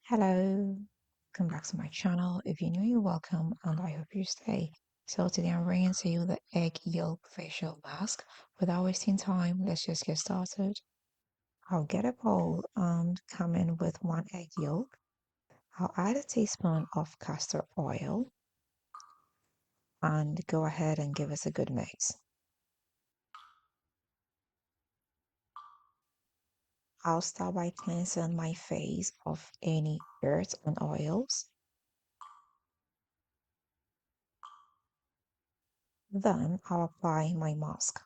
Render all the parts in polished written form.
Hello, welcome back to my channel. If you're new, you're welcome, and I hope you stay. So today I'm bringing to you the egg yolk facial mask. Without wasting time, let's just get started. I'll get a bowl and come in with one egg yolk. I'll add a teaspoon of castor oil and go ahead and give us a good mix. I'll start by cleansing my face of any dirt and oils. Then I'll apply my mask.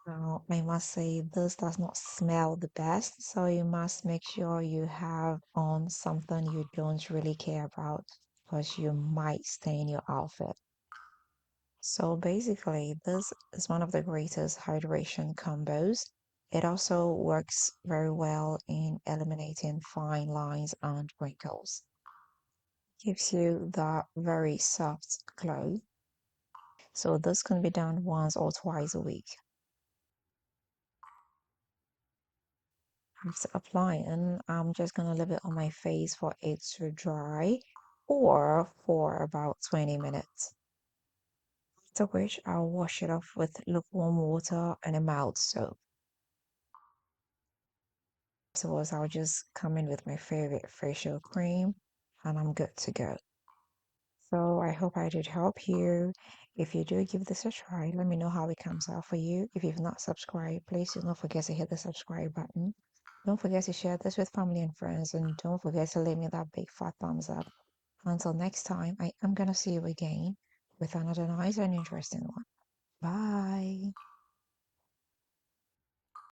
Now, I must say this does not smell the best, so you must make sure you have on something you don't really care about because you might stain your outfit. So basically, this is one of the greatest hydration combos. It also works very well in eliminating fine lines and wrinkles. Gives you that very soft glow. So this can be done once or twice a week. After applying, I'm just gonna leave it on my face for it to dry or for about 20 minutes. After which I'll wash it off with lukewarm water and a mild soap. Afterwards, I'll just come in with my favorite facial cream and I'm good to go. So I hope I did help you. If you do give this a try, let me know how it comes out for you. If you've not subscribed, please do not forget to hit the subscribe button. Don't forget to share this with family and friends, and don't forget to leave me that big fat thumbs up. Until next time, I am gonna see you again with another nice and interesting one. Bye.